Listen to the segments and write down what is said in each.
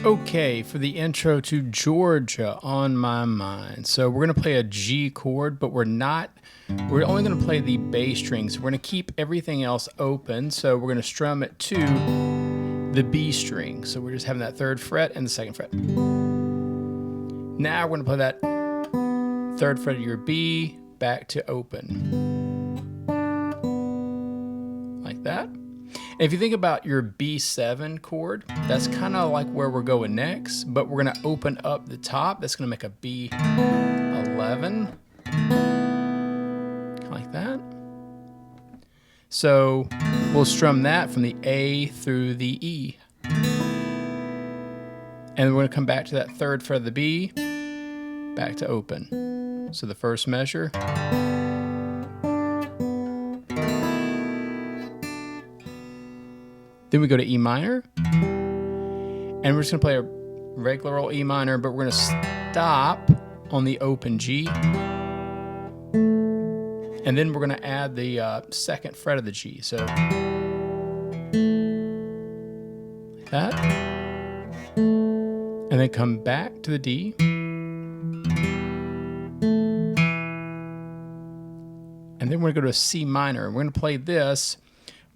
Okay, for the intro to Georgia on my mind. So we're going to play a G chord, but we're only going to play the bass strings. We're going to keep everything else open. So we're going to strum it to the B string. So we're just having that third fret and the second fret. Now we're going to play that third fret of your B back to open. Like that. And if you think about your B7 chord, that's kind of like where we're going next, but we're going to open up the top. That's going to make a B11, like that. So we'll strum that from the A through the E. And we're going to come back to that third fret of the B, back to open. So the first measure. Then we go to E minor, and we're just going to play a regular old E minor, but we're going to stop on the open G, and then we're going to add the second fret of the G, so like that, and then come back to the D, and then we're going to go to a C minor. We're going to play this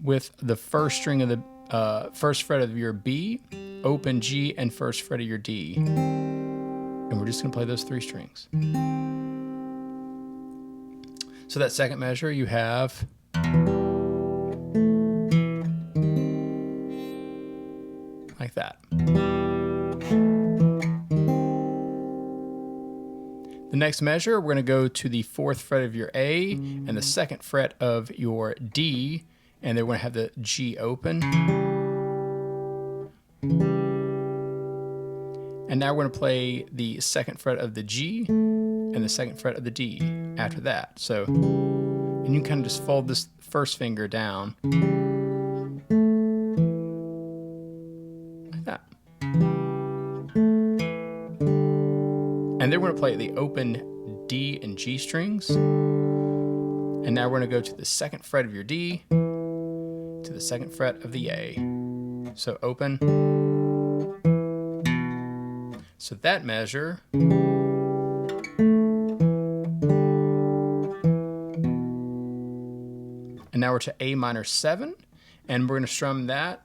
with the first string of the first fret of your B, open G, and first fret of your D. And we're just going to play those three strings. So that second measure, you have like that. The next measure, we're going to go to the fourth fret of your A and the second fret of your D, and then we're going to have the G open. And now we're going to play the second fret of the G and the second fret of the D after that. So, and you can kind of just fold this first finger down like that. And then we're going to play the open D and G strings. And now we're going to go to the second fret of your D, to the second fret of the A. So open. So that measure and now we're to A minor 7, and we're going to strum that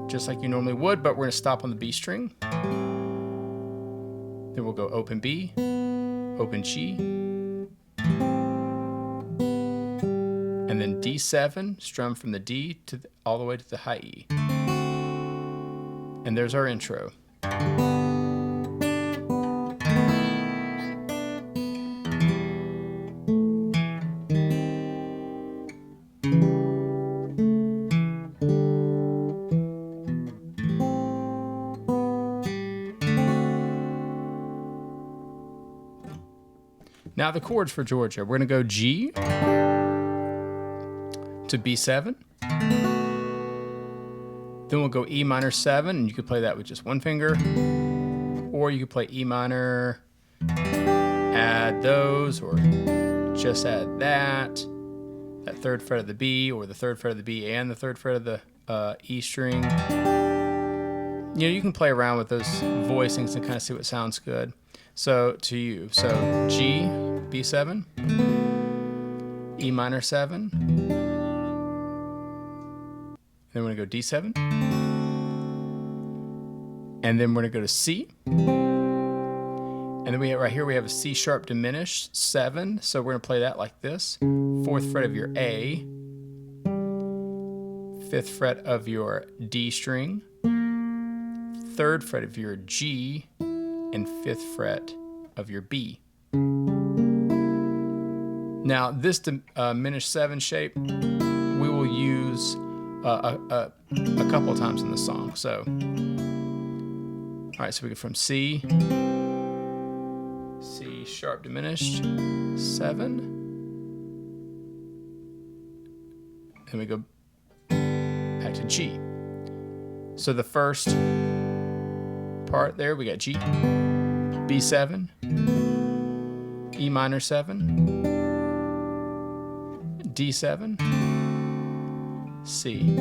just like you normally would, but we're going to stop on the B string. Then we'll go open B, open G, and then D7, strum from the D to all the way to the high E. And there's our intro. Now the chords for Georgia. We're going to go G to B7. Then we'll go E minor 7, and you could play that with just one finger. Or you could play E minor, add those, or just add that third fret of the B, or the third fret of the B and the third fret of the E string. You know, you can play around with those voicings and kind of see what sounds good. So to you, so G, B7, E minor 7, then we're going to go D7, and then we're going to go to C, and then right here we have a C sharp diminished 7, so we're going to play that like this. Fourth fret of your A, fifth fret of your D string, third fret of your G, and fifth fret of your B. Now this diminished 7 shape we will use a couple of times in the song. So, all right, so we go from C sharp diminished 7, and we go back to G. So the first part there, we got G, B7, E minor 7, D7, C.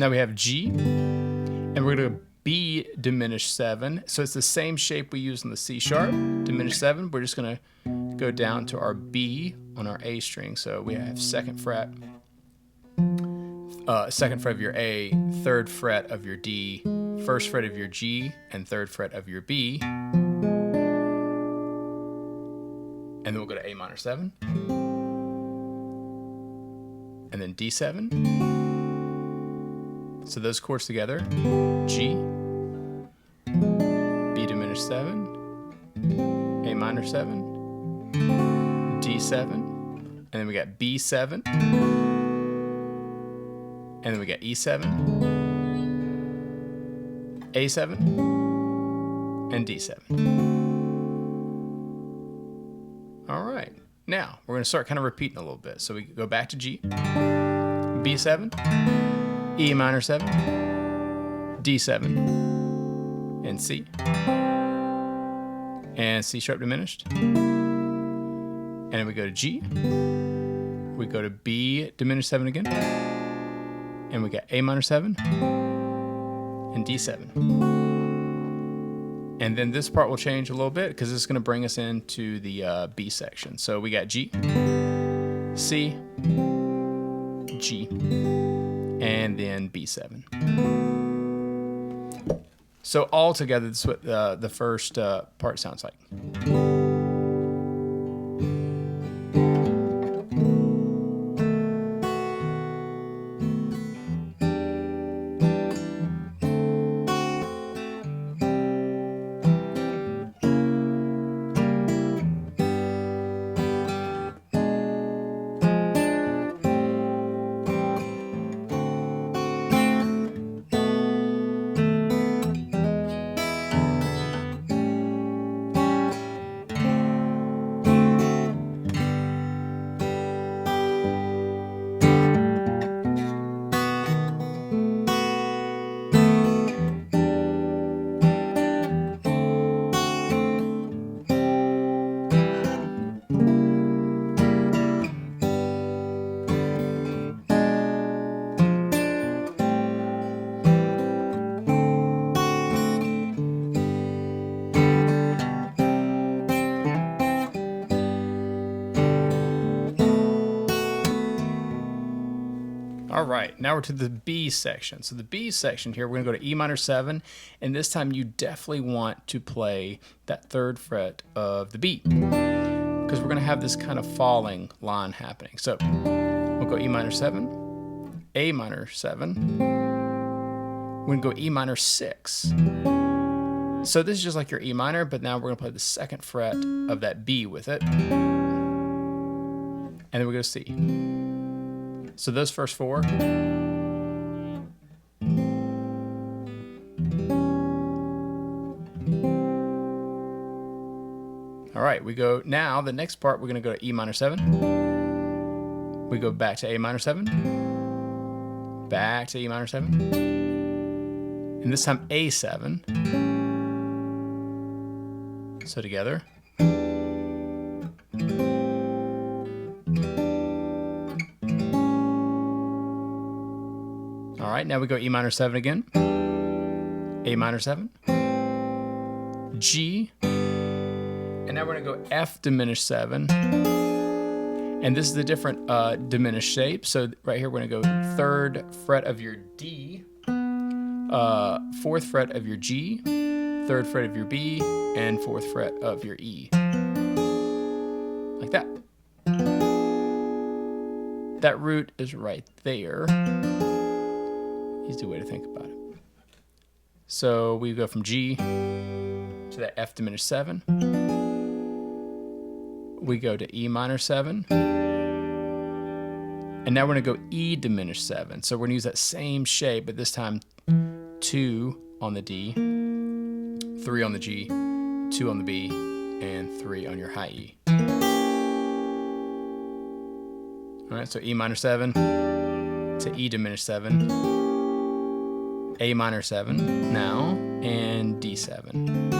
Now we have G, and we're going to B diminished 7. So it's the same shape we use on the C sharp, diminished 7. We're just going to go down to our B on our A string. So we have second fret of your A, third fret of your D, first fret of your G, and third fret of your B. And then we'll go to A minor 7. And then D7. So those chords together, G, B diminished 7, A minor 7, D7, and then we got B7, and then we got E7, A7, and D7. All right, now we're going to start kind of repeating a little bit. So we go back to G, B7, E minor 7, D7, and C, and C sharp diminished, and then we go to G, we go to B diminished 7 again, and we got A minor 7, and D7. And then this part will change a little bit because it's going to bring us into the B section. So we got G, C, G, and then B7. So all together, this is what the first part sounds like. All right, now we're to the B section. So the B section here, we're going to go to E minor 7, and this time you definitely want to play that third fret of the B, because we're going to have this kind of falling line happening. So we'll go E minor 7, A minor 7, we're going to go E minor 6. So this is just like your E minor, but now we're going to play the second fret of that B with it, and then we go to C. So those first 4. All right, we go now, the next part, we're going to go to E minor 7. We go back to A minor 7. Back to E minor 7. And this time A7. So together. All right, now we go E minor 7 again, A minor 7, G, and now we're going to go F diminished 7, and this is the different diminished shape. So right here we're going to go third fret of your D, fourth fret of your G, third fret of your B, and fourth fret of your E, like that. That root is right there. Easy way to think about it. So we go from G to that F diminished 7. We go to E minor 7. And now we're going to go E diminished 7. So we're going to use that same shape, but this time 2 on the D, 3 on the G, 2 on the B, and 3 on your high E. All right, so E minor 7 to E diminished 7. A minor 7 now, and D7.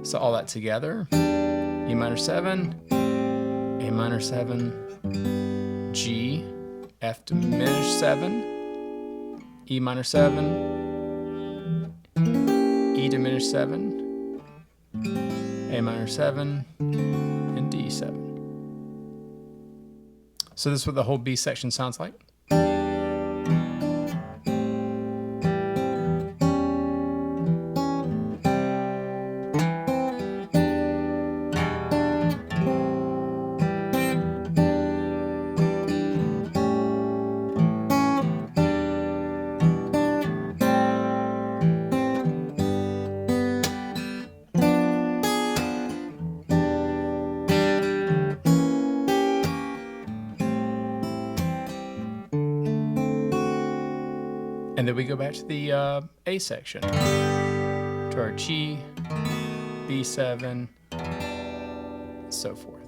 So all that together, E minor 7, A minor 7, G, F diminished 7, E minor 7, E diminished 7, A minor 7, and D 7. So this is what the whole B section sounds like. And then we go back to the A section, to our G, B7, and so forth.